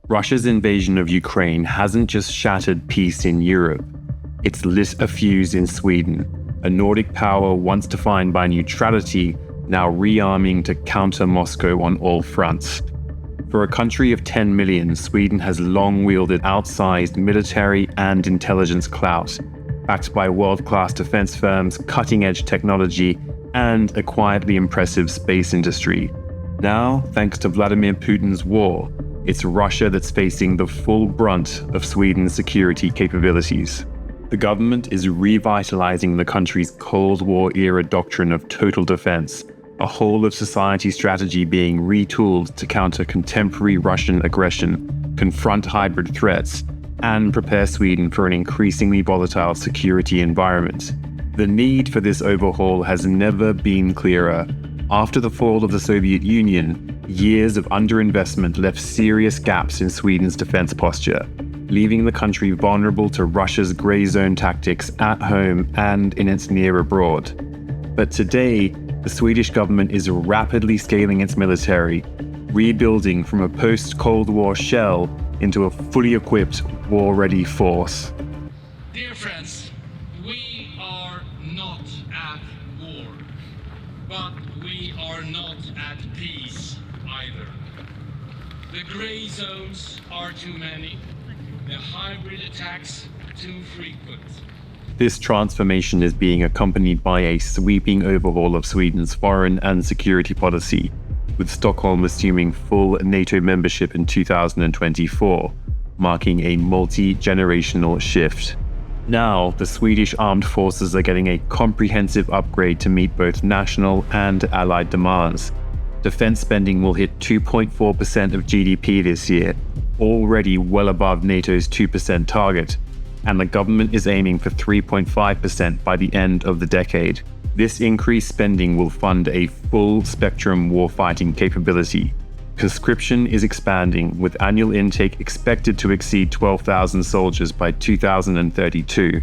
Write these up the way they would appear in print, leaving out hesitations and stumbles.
Russia's invasion of Ukraine hasn't just shattered peace in Europe, it's lit a fuse in Sweden, a Nordic power once defined by neutrality, now rearming to counter Moscow on all fronts. For a country of 10 million, Sweden has long wielded outsized military and intelligence clout, backed by world-class defense firms, cutting-edge technology, and a quietly impressive space industry. Now, thanks to Vladimir Putin's war, it's Russia that's facing the full brunt of Sweden's security capabilities. The government is revitalizing the country's Cold War-era doctrine of total defense, a whole-of-society strategy being retooled to counter contemporary Russian aggression, confront hybrid threats, and prepare Sweden for an increasingly volatile security environment. The need for this overhaul has never been clearer. After the fall of the Soviet Union, years of underinvestment left serious gaps in Sweden's defense posture, leaving the country vulnerable to Russia's grey zone tactics at home and in its near abroad. But today, the Swedish government is rapidly scaling its military, rebuilding from a post-Cold War shell into a fully equipped, war-ready force. Dear friends, we are not at war, but we are not at peace either. The grey zones are too many, the hybrid attacks too frequent. This transformation is being accompanied by a sweeping overhaul of Sweden's foreign and security policy, with Stockholm assuming full NATO membership in 2024, marking a multi-generational shift. Now, the Swedish armed forces are getting a comprehensive upgrade to meet both national and allied demands. Defense spending will hit 2.4% of GDP this year, already well above NATO's 2% target, and the government is aiming for 3.5% by the end of the decade. This increased spending will fund a full-spectrum warfighting capability. Conscription is expanding, with annual intake expected to exceed 12,000 soldiers by 2032.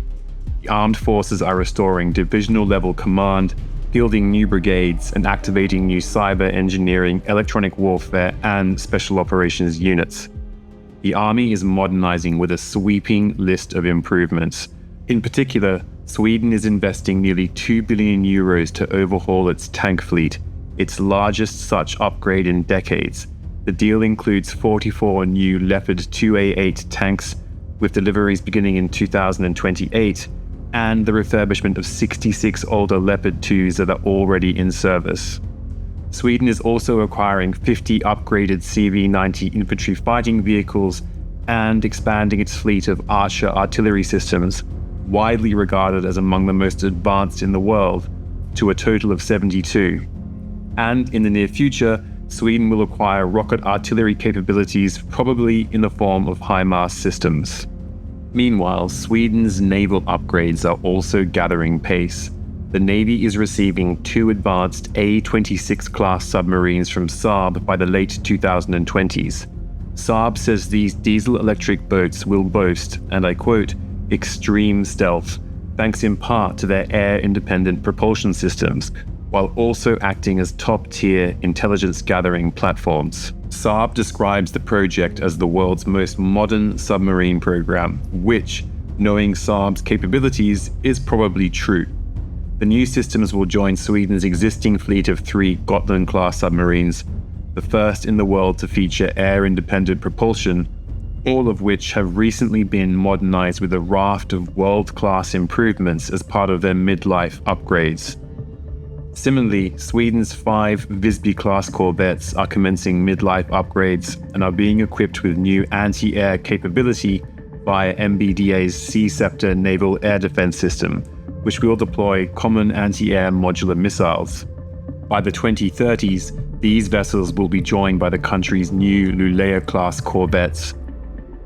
The armed forces are restoring divisional-level command, fielding new brigades, and activating new cyber engineering, electronic warfare, and special operations units. The army is modernizing with a sweeping list of improvements. In particular, Sweden is investing nearly 2 billion euros to overhaul its tank fleet, its largest such upgrade in decades. The deal includes 44 new Leopard 2A8 tanks, with deliveries beginning in 2028, and the refurbishment of 66 older Leopard 2s that are already in service. Sweden is also acquiring 50 upgraded CV-90 infantry fighting vehicles and expanding its fleet of Archer artillery systems, widely regarded as among the most advanced in the world, to a total of 72. And in the near future, Sweden will acquire rocket artillery capabilities, probably in the form of HIMARS systems. Meanwhile, Sweden's naval upgrades are also gathering pace. The Navy is receiving 2 advanced A-26 class submarines from Saab by the late 2020s. Saab says these diesel-electric boats will boast, and I quote, extreme stealth, thanks in part to their air-independent propulsion systems, while also acting as top-tier intelligence-gathering platforms. Saab describes the project as the world's most modern submarine program, which, knowing Saab's capabilities, is probably true. The new systems will join Sweden's existing fleet of 3 Gotland-class submarines, the first in the world to feature air-independent propulsion, all of which have recently been modernized with a raft of world-class improvements as part of their mid-life upgrades. Similarly, Sweden's 5 Visby-class corvettes are commencing mid-life upgrades and are being equipped with new anti-air capability via MBDA's Sea Scepter naval air defense system, which will deploy common anti-air modular missiles. By the 2030s, these vessels will be joined by the country's new Luleå-class corvettes.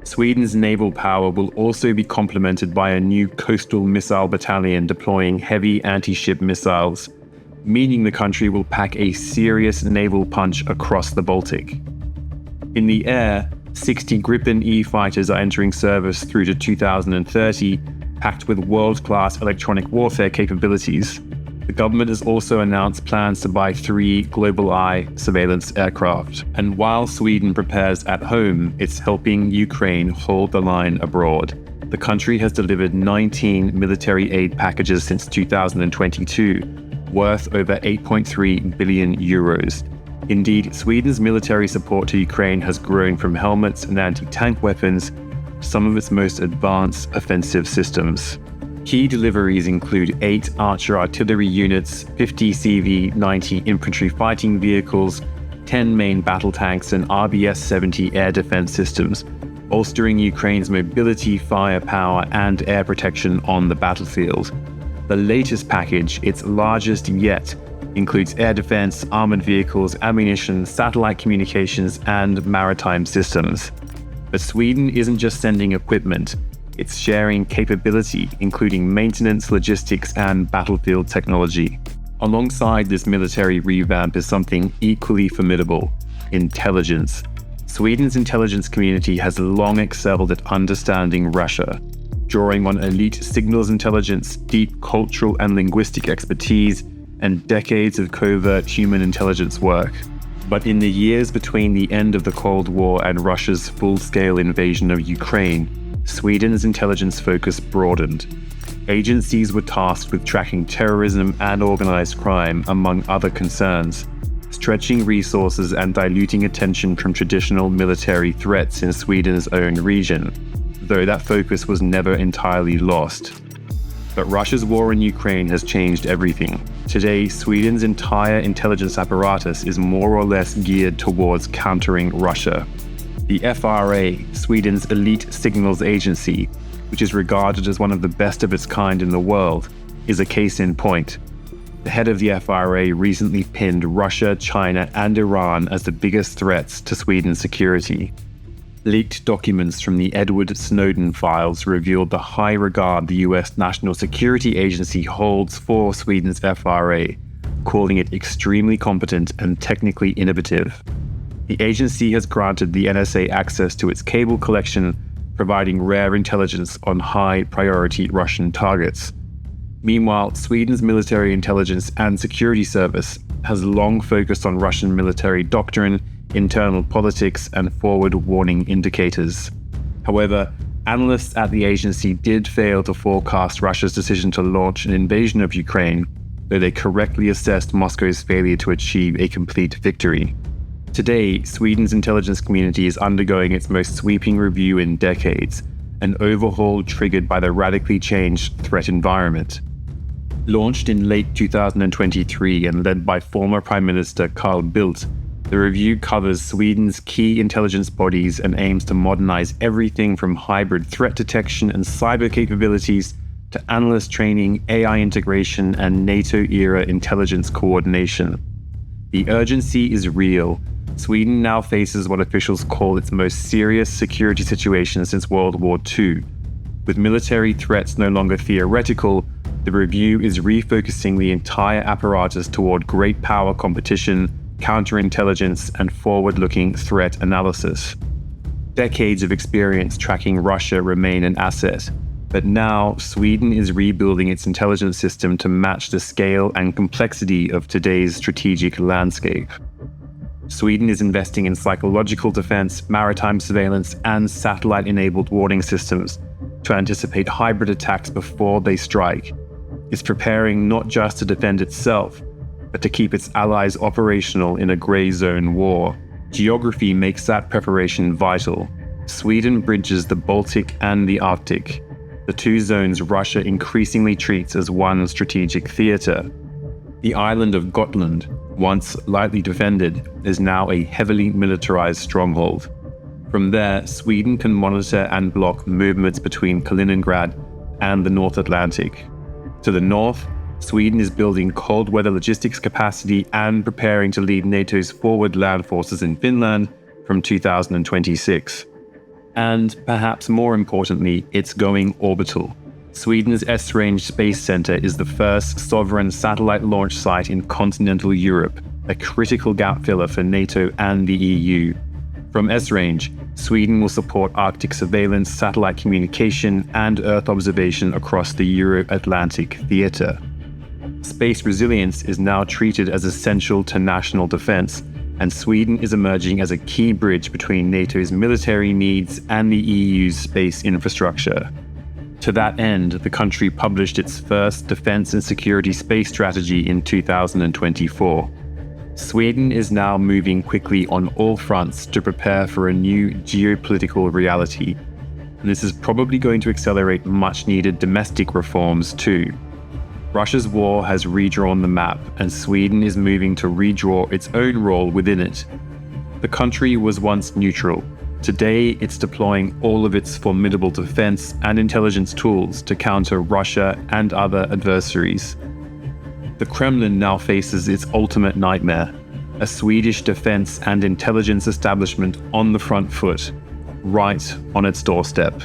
Sweden's naval power will also be complemented by a new coastal missile battalion deploying heavy anti-ship missiles, meaning the country will pack a serious naval punch across the Baltic. In the air, 60 Gripen E fighters are entering service through to 2030, packed with world-class electronic warfare capabilities. The government has also announced plans to buy 3 GlobalEye surveillance aircraft. And while Sweden prepares at home, it's helping Ukraine hold the line abroad. The country has delivered 19 military aid packages since 2022, worth over 8.3 billion euros. Indeed, Sweden's military support to Ukraine has grown from helmets and anti-tank weapons to some of its most advanced offensive systems. Key deliveries include 8 Archer artillery units, 50 CV-90 infantry fighting vehicles, 10 main battle tanks, and RBS-70 air defense systems, bolstering Ukraine's mobility, firepower, and air protection on the battlefield. The latest package, its largest yet, includes air defense, armored vehicles, ammunition, satellite communications, and maritime systems. But Sweden isn't just sending equipment. It's sharing capability, including maintenance, logistics, and battlefield technology. Alongside this military revamp is something equally formidable: intelligence. Sweden's intelligence community has long excelled at understanding Russia, drawing on elite signals intelligence, deep cultural and linguistic expertise, and decades of covert human intelligence work. But in the years between the end of the Cold War and Russia's full-scale invasion of Ukraine, Sweden's intelligence focus broadened. Agencies were tasked with tracking terrorism and organized crime, among other concerns, stretching resources and diluting attention from traditional military threats in Sweden's own region, though that focus was never entirely lost. But Russia's war in Ukraine has changed everything. Today, Sweden's entire intelligence apparatus is more or less geared towards countering Russia. The FRA, Sweden's elite signals agency, which is regarded as one of the best of its kind in the world, is a case in point. The head of the FRA recently pinned Russia, China, and Iran as the biggest threats to Sweden's security. Leaked documents from the Edward Snowden files revealed the high regard the US National Security Agency holds for Sweden's FRA, calling it extremely competent and technically innovative. The agency has granted the NSA access to its cable collection, providing rare intelligence on high-priority Russian targets. Meanwhile, Sweden's military intelligence and security service has long focused on Russian military doctrine, internal politics, and forward warning indicators. However, analysts at the agency did fail to forecast Russia's decision to launch an invasion of Ukraine, though they correctly assessed Moscow's failure to achieve a complete victory. Today, Sweden's intelligence community is undergoing its most sweeping review in decades, an overhaul triggered by the radically changed threat environment. Launched in late 2023 and led by former Prime Minister Carl Bildt, the review covers Sweden's key intelligence bodies and aims to modernize everything from hybrid threat detection and cyber capabilities to analyst training, AI integration, and NATO-era intelligence coordination. The urgency is real. Sweden now faces what officials call its most serious security situation since World War II. With military threats no longer theoretical, the review is refocusing the entire apparatus toward great power competition, counterintelligence, and forward-looking threat analysis. Decades of experience tracking Russia remain an asset, but now Sweden is rebuilding its intelligence system to match the scale and complexity of today's strategic landscape. Sweden is investing in psychological defense, maritime surveillance, and satellite-enabled warning systems to anticipate hybrid attacks before they strike. It's preparing not just to defend itself, but to keep its allies operational in a grey zone war. Geography makes that preparation vital. Sweden bridges the Baltic and the Arctic, the two zones Russia increasingly treats as one strategic theater. The island of Gotland, once lightly defended, is now a heavily militarized stronghold. From there, Sweden can monitor and block movements between Kaliningrad and the North Atlantic. To the north, Sweden is building cold weather logistics capacity and preparing to lead NATO's forward land forces in Finland from 2026. And perhaps more importantly, it's going orbital. Sweden's Esrange Space Center is the first sovereign satellite launch site in continental Europe, a critical gap filler for NATO and the EU. From Esrange, Sweden will support Arctic surveillance, satellite communication, and Earth observation across the Euro-Atlantic theater. Space resilience is now treated as essential to national defense, and Sweden is emerging as a key bridge between NATO's military needs and the EU's space infrastructure. To that end, the country published its first defense and security space strategy in 2024. Sweden is now moving quickly on all fronts to prepare for a new geopolitical reality, and this is probably going to accelerate much-needed domestic reforms too. Russia's war has redrawn the map, and Sweden is moving to redraw its own role within it. The country was once neutral. Today, it's deploying all of its formidable defense and intelligence tools to counter Russia and other adversaries. The Kremlin now faces its ultimate nightmare, a Swedish defense and intelligence establishment on the front foot, right on its doorstep.